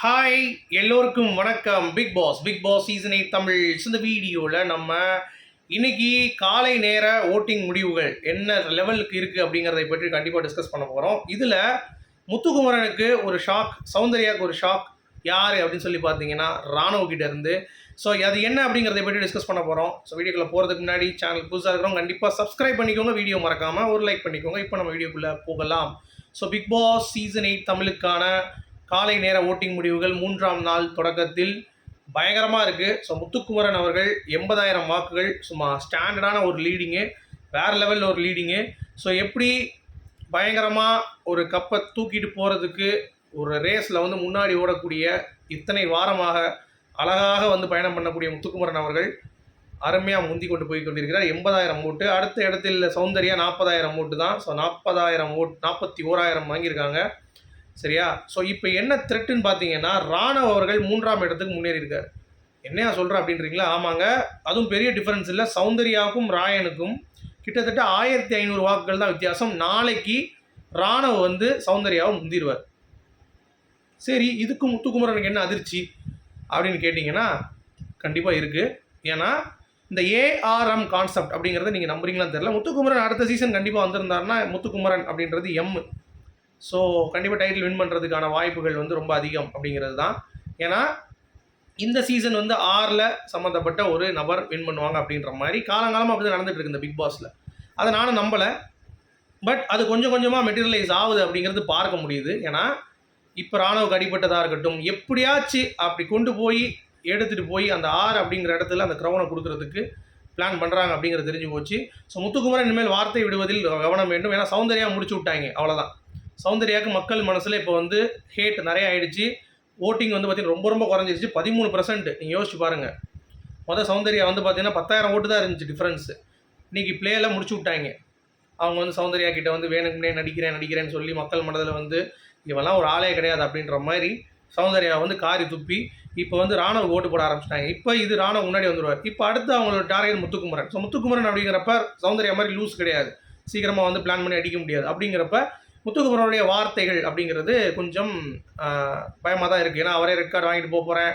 Hi எல்லோருக்கும் வணக்கம். Big boss season 8 Tamil. இந்த வீடியோவில் நம்ம இன்னைக்கு காலை நேர ஓட்டிங் முடிவுகள் என்ன லெவலுக்கு இருக்குது அப்படிங்கிறதை பற்றி கண்டிப்பாக டிஸ்கஸ் பண்ண போகிறோம். இதில் முத்துக்குமரனுக்கு ஒரு ஷாக், சௌந்தர்யாவுக்கு ஒரு ஷாக். யார் அப்படின்னு சொல்லி பார்த்தீங்கன்னா ராணுவ கிட்ட இருந்து. ஸோ அது என்ன அப்படிங்கிறத பற்றி டிஸ்கஸ் பண்ண போகிறோம். ஸோ வீடியோக்குள்ளே போகிறதுக்கு முன்னாடி சேனல் புதுசாக இருக்கிறவங்க கண்டிப்பாக சப்ஸ்கிரைப் பண்ணிக்கோங்க, வீடியோ மறக்காமல் ஒரு லைக் பண்ணிக்கோங்க. இப்போ நம்ம வீடியோக்குள்ளே போகலாம். ஸோ பிக் பாஸ் சீசன் 8 தமிழுக்கான காலை நேர ஓட்டிங் முடிவுகள் 3ஆம் நாள் தொடக்கத்தில் பயங்கரமாக இருக்குது. ஸோ முத்துக்குமரன் அவர்கள் 80,000 வாக்குகள், சும்மா ஸ்டாண்டர்டான ஒரு லீடிங்கு, வேறு லெவலில் ஒரு லீடிங்கு. ஸோ எப்படி பயங்கரமாக ஒரு கப்பை தூக்கிட்டு போகிறதுக்கு ஒரு ரேஸில் முன்னாடி ஓடக்கூடிய இத்தனை வாரமாக அழகாக பயணம் பண்ணக்கூடிய முத்துக்குமரன் அவர்கள் அருமையாக முந்தி கொண்டு போய் கொண்டிருக்கிறார். 80,000 ஓட்டு. அடுத்த இடத்தில் சௌந்தர்யா 40,000 ஓட்டு தான். ஸோ 40,000 ஓட்டு, 41,000 வாங்கியிருக்காங்க. சரியா? ஸோ இப்போ என்ன த்ரெட்டுன்னு பார்த்தீங்கன்னா, ராணவ் அவர்கள் 3ஆம் இடத்துக்கு முன்னேறி இருக்கார். என்னையா சொல்கிறேன் அப்படின்றீங்களா? ஆமாங்க, அதுவும் பெரிய டிஃப்ரென்ஸ் இல்லை. சௌந்தர்யாவுக்கும் ராயனுக்கும் கிட்டத்தட்ட 1,500 வாக்குகள் தான் வித்தியாசம். நாளைக்கு ராணவ் சௌந்தர்யாவை முந்திடுவார். சரி, இதுக்கு முத்துக்குமரனுக்கு என்ன அதிர்ச்சி அப்படின்னு கேட்டிங்கன்னா கண்டிப்பாக இருக்குது. ஏன்னா இந்த ஏஆர்எம் கான்செப்ட் அப்படிங்கிறத நீங்கள் நம்புறீங்களான்னு தெரியல. முத்துக்குமரன் அடுத்த சீசன் கண்டிப்பாக வந்திருந்தாருன்னா முத்துக்குமரன் அப்படின்றது எம். ஸோ கண்டிப்பாக டைட்டில் வின் பண்ணுறதுக்கான வாய்ப்புகள் ரொம்ப அதிகம் அப்படிங்கிறது தான். ஏன்னா இந்த சீசன் 6ல் சம்மந்தப்பட்ட ஒரு நபர் வின் பண்ணுவாங்க அப்படின்ற மாதிரி காலங்காலமாக அப்படி தான் நடந்துகிட்டு இருக்கு இந்த பிக் பாஸில். அதை நானும் நம்பலை. பட் அது கொஞ்சம் கொஞ்சமாக மெட்டீரியலைஸ் ஆகுது அப்படிங்கிறது பார்க்க முடியுது. ஏன்னா இப்போ ராணுவக்கு அடிப்பட்டதாக இருக்கட்டும், எப்படியாச்சும் அப்படி கொண்டு போய் எடுத்துகிட்டு போய் அந்த 6 அப்படிங்கிற இடத்துல அந்த க்ரௌனை கொடுக்கறதுக்கு பிளான் பண்ணுறாங்க அப்படிங்கிறது தெரிஞ்சு போச்சு. ஸோ முத்துக்குமரன் இனிமேல் வார்த்தை விடுவதில் கவனம் வேண்டும். ஏன்னா சௌந்தர்யா முடிச்சு விட்டாங்க, அவ்வளோதான். சௌந்தர்யாவுக்கு மக்கள் மனசில் இப்போ ஹேட் நிறைய ஆகிடுச்சு. ஓட்டிங் பார்த்தீங்கன்னா ரொம்ப ரொம்ப குறைஞ்சிருச்சு. 13%. நீங்கள் யோசிச்சு பாருங்கள். சௌந்தர்யா பார்த்தீங்கன்னா 10,000 ஓட்டு தான் இருந்துச்சு டிஃப்ரென்ஸு. இன்றைக்கி பிளேயெல்லாம் முடிச்சு விட்டாங்க. அவங்க சௌந்தர்யா கிட்ட வேணுக்குனே நடிக்கிறேன்னு சொல்லி மக்கள் மனதில் இவெல்லாம் ஒரு ஆளே கிடையாது அப்படின்ற மாதிரி சௌந்தர்யா காரி துப்பி இப்போ ராணுவ ஓட்டு போட ஆரம்பிச்சிட்டாங்க. இப்போ இது ராணுவ முன்னாடி வந்துடுவார். இப்போ அடுத்து அவங்களோட டார்கெட் முத்துக்குமரன். ஸோ முத்துக்குமரன் அப்படிங்கிறப்ப சௌந்தர்யா மாதிரி லூஸ் கிடையாது, சீக்கிரமாக பிளான் பண்ணி அடிக்க முடியாது. அப்படிங்கிறப்ப முத்துக்குமரனுடைய வார்த்தைகள் அப்படிங்கிறது கொஞ்சம் பயமாக தான் இருக்குது. ஏன்னா அவரே ரெட் கார்டு வாங்கிட்டு போகிறேன்,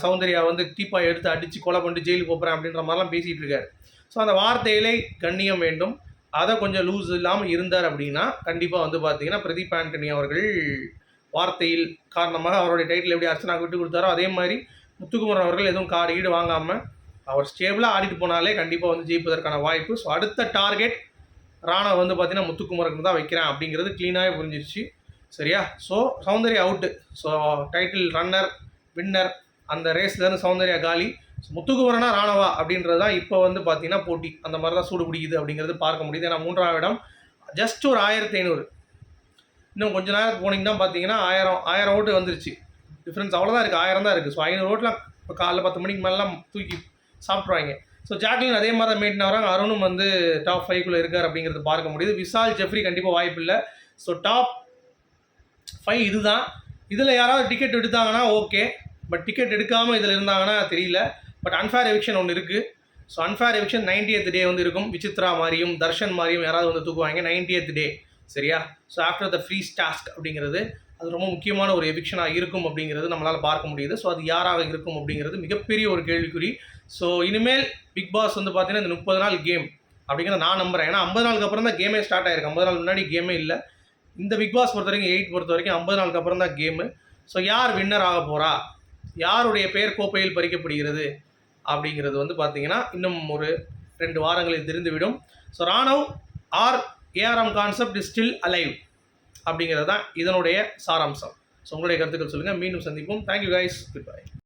சௌந்தர்யா தீப்பாய் எடுத்து அடித்து கொலை பண்ணிட்டு ஜெயிலுக்கு போகிறேன் அப்படின்ற மாதிரிலாம் பேசிகிட்டு இருக்காரு. ஸோ அந்த வார்த்தைகளை கண்ணியம் வேண்டும். அதை கொஞ்சம் லூஸ் இல்லாமல் இருந்தார் அப்படின்னா கண்டிப்பாக பார்த்தீங்கன்னா பிரதீப் ஆண்டனி அவர்கள் வார்த்தையில் காரணமாக அவருடைய டைட்டில் எப்படி அர்ச்சனாவுக்கு விட்டு கொடுத்தாரோ அதே மாதிரி முத்துக்குமரன் அவர்கள் எதுவும் கார்டு ஈடு வாங்காமல் அவர் ஸ்டேபிளாக ஆடிட்டு போனாலே கண்டிப்பாக ஜெயிப்பதற்கான வாய்ப்பு. ஸோ அடுத்த டார்கெட் ராணவ் பார்த்தீங்கன்னா முத்துக்குமரனுக்கு தான் வைக்கிறேன் அப்படிங்கிறது க்ளீனாகவே புரிஞ்சிருச்சு. சரியா? So Soundarya out. So title runner winner அந்த ரேஸ்லேருந்து சௌந்தர்யா காலி. ஸோ முத்துக்குமரனா ராணவா அப்படின்றது தான் இப்போ பார்த்தீங்கன்னா போட்டி அந்த மாதிரி தான் சூடு பிடிக்குது அப்படிங்கிறது பார்க்க முடியுது. ஏன்னா 3ஆம் இடம் ஜஸ்ட் ஒரு 1,500. இன்னும் கொஞ்சம் நேரம் போனீங்கன்னா பார்த்தீங்கன்னா 1000 ஓட்டு வந்துருச்சு. டிஃப்ரென்ஸ் அவ்வளோதான் இருக்குது, 1000 தான் இருக்குது. ஸோ 500 ஓட்டெலாம் இப்போ காலைல 10 மணிக்கு மேலாம் தூக்கி சாப்பிட்ருவாங்க. ஸோ ஜாக்லின் அதே மாதிரி தான் மெயின்டைன் ஆகிறாங்க. அருணும் டாப் 5க்குள்ளே இருக்கார் அப்படிங்கிறது பார்க்க முடியுது. விஷால் ஜெஃப்ரி கண்டிப்பாக வாய்ப்பு இல்லை. ஸோ டாப் 5 இது தான். இதில் யாராவது டிக்கெட் எடுத்தாங்கன்னா ஓகே, பட் டிக்கெட் எடுக்காமல் இதில் இருந்தாங்கன்னா தெரியல. பட் அன்ஃபேர் எவிக்ஷன் ஒன்று இருக்குது. ஸோ அன்ஃபேர் எவிக்ஷன் 90th டே இருக்கும். விசித்ரா மாதிரியும் தர்ஷன் மாதிரியும் யாராவது தூக்குவாங்க 90th டே. சரியா? So after the freeze task அப்படிங்கிறது அது ரொம்ப முக்கியமான ஒரு எவிக்ஷனாக இருக்கும் அப்படிங்கிறது நம்மளால் பார்க்க முடியுது. ஸோ அது யாராக இருக்கும் அப்படிங்கிறது மிகப்பெரிய ஒரு கேள்விக்குறி. ஸோ இனிமேல் பிக் பாஸ் பார்த்தீங்கன்னா இந்த 30 நாள் கேம் அப்படிங்கிறத நான் நம்புகிறேன். ஏன்னா 50 நாளுக்கு அப்புறம் தான் கேமே ஸ்டார்ட் ஆயிருக்கு. 50 நாள் முன்னாடி கேமே இல்லை. இந்த பிக் பாஸ் பொறுத்த வரைக்கும் 8 பொறுத்த வரைக்கும் 50 நாளுக்கு அப்புறம் தான் கேமு. ஸோ யார் வின்னர் ஆக போகிறா, யாருடைய பெயர் கோப்பையில் பறிக்கப்படுகிறது அப்படிங்கிறது பார்த்தீங்கன்னா இன்னும் ஒரு 2 வாரங்களில் தெரிந்துவிடும். So Ranav or ARM concept is still alive அப்படிங்கிறது தான் இதனுடைய சாராம்சம். ஸோ உங்களுடைய கருத்துக்கள் சொல்லுங்கள். மீண்டும் சந்திப்போம். Thank you guys. Good bye.